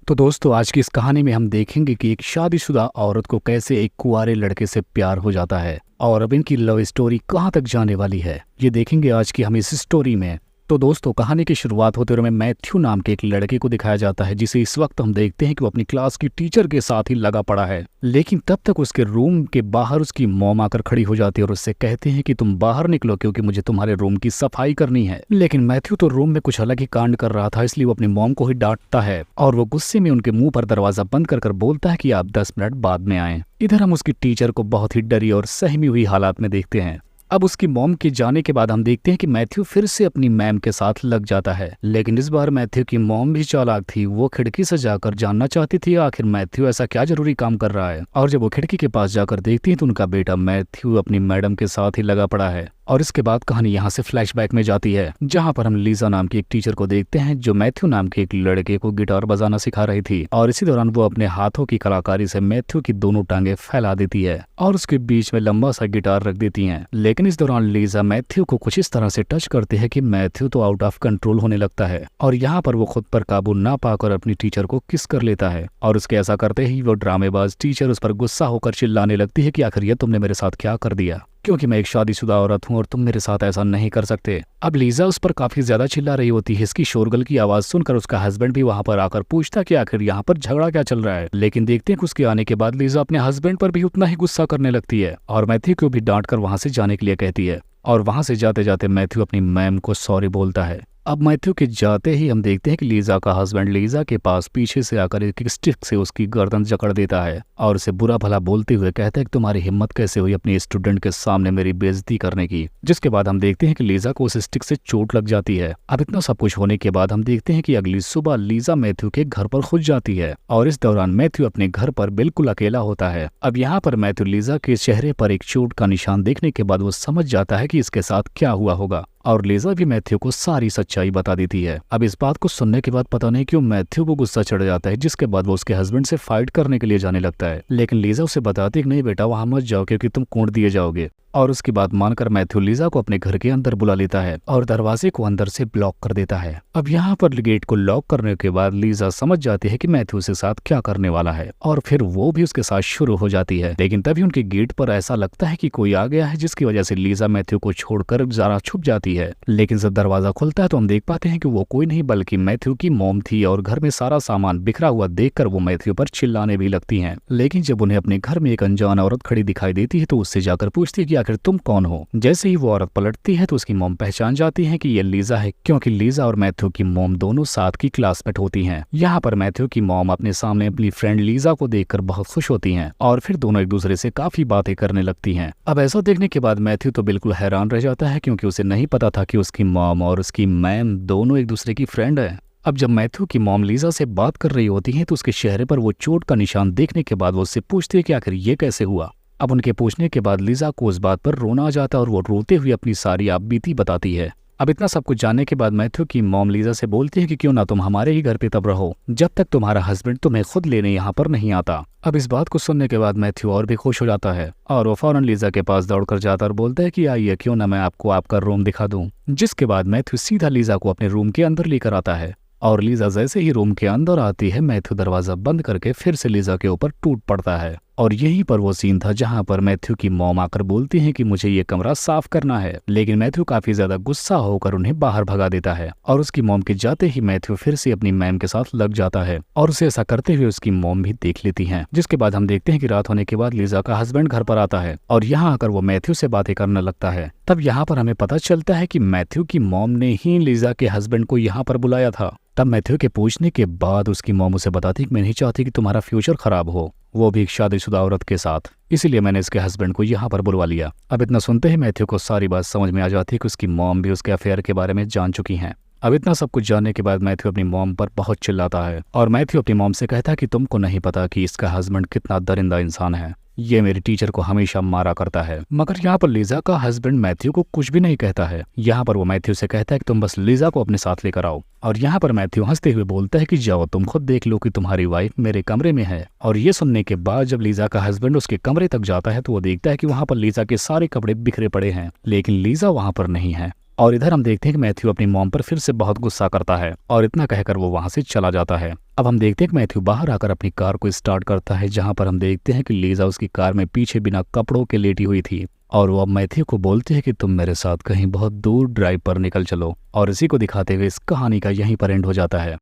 तो दोस्तों आज की इस कहानी में हम देखेंगे कि एक शादीशुदा औरत को कैसे एक कुंवारे लड़के से प्यार हो जाता है और अब इनकी लव स्टोरी कहां तक जाने वाली है ये देखेंगे आज की हम इस स्टोरी में। तो दोस्तों कहानी की शुरुआत होते हुए मैथ्यू नाम के एक लड़के को दिखाया जाता है जिसे इस वक्त हम देखते हैं कि वो अपनी क्लास की टीचर के साथ ही लगा पड़ा है। लेकिन तब तक उसके रूम के बाहर उसकी मॉम आकर खड़ी हो जाती है और उससे कहते हैं कि तुम बाहर निकलो क्योंकि मुझे तुम्हारे रूम की सफाई करनी है। लेकिन मैथ्यू तो रूम में कुछ अलग ही कांड कर रहा था, इसलिए वो अपनी मॉम को ही डांटता है और वो गुस्से में उनके मुंह पर दरवाजा बंद कर बोलता है कि आप 10 मिनट बाद में आएं। इधर हम उसकी टीचर को बहुत ही डरी और सहमी हुई हालात में देखते हैं। अब उसकी मॉम के जाने के बाद हम देखते हैं कि मैथ्यू फिर से अपनी मैम के साथ लग जाता है। लेकिन इस बार मैथ्यू की मॉम भी चालाक थी, वो खिड़की से जाकर जानना चाहती थी आखिर मैथ्यू ऐसा क्या जरूरी काम कर रहा है। और जब वो खिड़की के पास जाकर देखती है तो उनका बेटा मैथ्यू अपनी मैडम के साथ ही लगा पड़ा है। और इसके बाद कहानी यहाँ से फ्लैशबैक में जाती है जहाँ पर हम लीजा नाम की एक टीचर को देखते हैं जो मैथ्यू नाम के एक लड़के को गिटार बजाना सिखा रही थी। और इसी दौरान वो अपने हाथों की कलाकारी से मैथ्यू की दोनों टांगे फैला देती है और उसके बीच में लंबा सा गिटार रख देती है। लेकिन इस दौरान लीजा मैथ्यू को कुछ इस तरह से टच करती है कि मैथ्यू तो आउट ऑफ कंट्रोल होने लगता है और यहाँ पर वो खुद पर काबू ना पाकर अपनी टीचर को किस कर लेता है। और उसके ऐसा करते ही वो ड्रामेबाज टीचर उस पर गुस्सा होकर चिल्लाने लगती है कि आखिर ये तुमने मेरे साथ क्या कर दिया, क्योंकि मैं एक शादीशुदा औरत हूँ और तुम मेरे साथ ऐसा नहीं कर सकते। अब लीजा उस पर काफी ज्यादा चिल्ला रही होती है। इसकी शोरगुल की आवाज सुनकर उसका हस्बैंड भी वहां पर आकर पूछता कि आखिर यहाँ पर झगड़ा क्या चल रहा है। लेकिन देखते हैं कि उसके आने के बाद लीजा अपने हस्बैंड पर भी उतना ही गुस्सा करने लगती है और मैथ्यू को भी डांट कर वहां से जाने के लिए कहती है। और वहां से जाते जाते मैथ्यू अपनी मैम को सॉरी बोलता है। अब मैथ्यू के जाते ही हम देखते हैं कि लीजा का हस्बैंड लीजा के पास पीछे से आकर एक स्टिक से उसकी गर्दन जकड़ देता है और उसे बुरा भला बोलते हुए कहता है कि तुम्हारी हिम्मत कैसे हुई अपने स्टूडेंट के सामने मेरी बेइज्जती करने की। जिसके बाद हम देखते हैं कि लीजा को उस स्टिक से चोट लग जाती है। अब इतना सब कुछ होने के बाद हम देखते हैं कि अगली सुबह लीजा मैथ्यू के घर पर खुद जाती है और इस दौरान मैथ्यू अपने घर पर बिल्कुल अकेला होता है। अब यहाँ पर मैथ्यू लीजा के चेहरे पर एक चोट का निशान देखने के बाद वो समझ जाता है कि इसके साथ क्या हुआ होगा और लीजा भी मैथ्यू को सारी सच्चाई बता देती है। अब इस बात को सुनने के बाद पता नहीं क्यों मैथ्यू को गुस्सा चढ़ जाता है, जिसके बाद वो उसके हस्बैंड से फाइट करने के लिए जाने लगता है। लेकिन लीजा उसे बताती है कि नहीं बेटा वहां मत जाओ क्योंकि तुम कोड़ दिए जाओगे। और उसकी बात मानकर मैथ्यू लीजा को अपने घर के अंदर बुला लेता है और दरवाजे को अंदर से ब्लॉक कर देता है। अब यहाँ पर गेट को लॉक करने के बाद लीजा समझ जाती है कि मैथ्यू उसके साथ क्या करने वाला है और फिर वो भी उसके साथ शुरू हो जाती है। लेकिन तभी उनके गेट पर ऐसा लगता है कि कोई आ गया है, जिसकी वजह से लीजा मैथ्यू को छोड़कर जरा छुप जाती है। लेकिन जब दरवाजा खुलता है तो हम देख पाते हैं कि वो कोई नहीं बल्कि मैथ्यू की मॉम थी और घर में सारा सामान बिखरा हुआ देखकर वो मैथ्यू पर चिल्लाने भी लगती हैं। लेकिन जब उन्हें अपने घर में एक अनजान औरत खड़ी दिखाई देती है तो उससे जाकर पूछती है कि आखिर तुम कौन हो। जैसे ही वो औरत पलटती है तो उसकी मॉम पहचान जाती है कि ये लीजा है, क्योंकि लीजा और मैथ्यू की मॉम दोनों साथ की क्लासमेट होती हैं। यहाँ पर मैथ्यू की मॉम अपने सामने अपनी फ्रेंड लीजा को देखकर बहुत खुश होती हैं और फिर दोनों एक दूसरे से काफी बातें करने लगती हैं। अब ऐसा देखने के बाद मैथ्यू तो बिल्कुल हैरान रह जाता है क्योंकि उसे नहीं पता था कि उसकी मॉम और उसकी मैम दोनों एक दूसरे की फ्रेंड है। अब जब मैथ्यू की मॉम लीजा से बात कर रही होती है तो उसके चेहरे पर वो चोट का निशान देखने के बाद वो उससे पूछती है कि आखिर ये कैसे हुआ। अब उनके पूछने के बाद लीजा को उस बात पर रोना आ जाता है और वो रोते हुए अपनी सारी आपबीती बताती है। अब इतना सब कुछ जानने के बाद मैथ्यू की मॉम लीजा से बोलती है कि क्यों ना तुम हमारे ही घर पे तब रहो जब तक तुम्हारा हस्बैंड तुम्हें खुद लेने यहाँ पर नहीं आता। अब इस बात को सुनने के बाद मैथ्यू और भी खुश हो जाता है और वो फौरन लीजा के पास दौड़कर जाता और बोलता है कि आइए क्यों ना मैं आपको आपका रूम दिखा दूं। जिसके बाद मैथ्यू सीधा लीजा को अपने रूम के अंदर लेकर आता है और लीजा जैसे ही रूम के अंदर आती है मैथ्यू दरवाजा बंद करके फिर से लीजा के ऊपर टूट पड़ता है। और यहीं पर वो सीन था जहां पर मैथ्यू की मॉम आकर बोलती है कि मुझे ये कमरा साफ करना है। लेकिन मैथ्यू काफी ज्यादा गुस्सा होकर उन्हें बाहर भगा देता है और उसकी मॉम के जाते ही मैथ्यू फिर से अपनी मैम के साथ लग जाता है और उसे ऐसा करते हुए उसकी मॉम भी देख लेती है। जिसके बाद हम देखते हैं कि रात होने के बाद लीजा का हस्बैंड घर पर आता है और यहाँ आकर वो मैथ्यू से बातें करने लगता है। तब यहाँ पर हमें पता चलता है कि मैथ्यू की मॉम ने ही लीजा के हस्बैंड को यहाँ पर बुलाया था। तब मैथ्यू के पूछने के बाद उसकी मॉम उसे बताती कि मैं नहीं चाहती कि तुम्हारा फ्यूचर खराब हो, वो भी एक शादीशुदा औरत के साथ, इसीलिए मैंने इसके हस्बैंड को यहाँ पर बुलवा लिया। अब इतना सुनते ही मैथ्यू को सारी बात समझ में आ जाती है कि उसकी मॉम भी उसके अफेयर के बारे में जान चुकी हैं। अब इतना सब कुछ जानने के बाद मैथ्यू अपनी मॉम पर बहुत चिल्लाता है और मैथ्यू अपनी मॉम से कहता है कि तुमको नहीं पता कि इसका हस्बैंड कितना दरिंदा इंसान है, ये मेरी टीचर को हमेशा मारा करता है। मगर यहाँ पर लीजा का हस्बैंड मैथ्यू को कुछ भी नहीं कहता है। यहाँ पर वो मैथ्यू से कहता है कि तुम बस लीजा को अपने साथ लेकर आओ और यहाँ पर मैथ्यू हंसते हुए बोलता है कि जाओ तुम खुद देख लो कि तुम्हारी वाइफ मेरे कमरे में है। और ये सुनने के बाद जब लीजा का हस्बैंड उसके कमरे तक जाता है तो वो देखता है कि वहाँ पर लीजा के सारे कपड़े बिखरे पड़े हैं, लेकिन लीजा वहाँ पर नहीं है। और इधर हम देखते हैं कि मैथ्यू अपनी मॉम पर फिर से बहुत गुस्सा करता है और इतना कहकर वो वहां से चला जाता है। अब हम देखते हैं कि मैथ्यू बाहर आकर अपनी कार को स्टार्ट करता है, जहां पर हम देखते हैं कि लीजा उसकी कार में पीछे बिना कपड़ों के लेटी हुई थी और वो अब मैथ्यू को बोलते हैं कि तुम मेरे साथ कहीं बहुत दूर ड्राइव पर निकल चलो। और इसी को दिखाते हुए इस कहानी का यहीं पर एंड हो जाता है।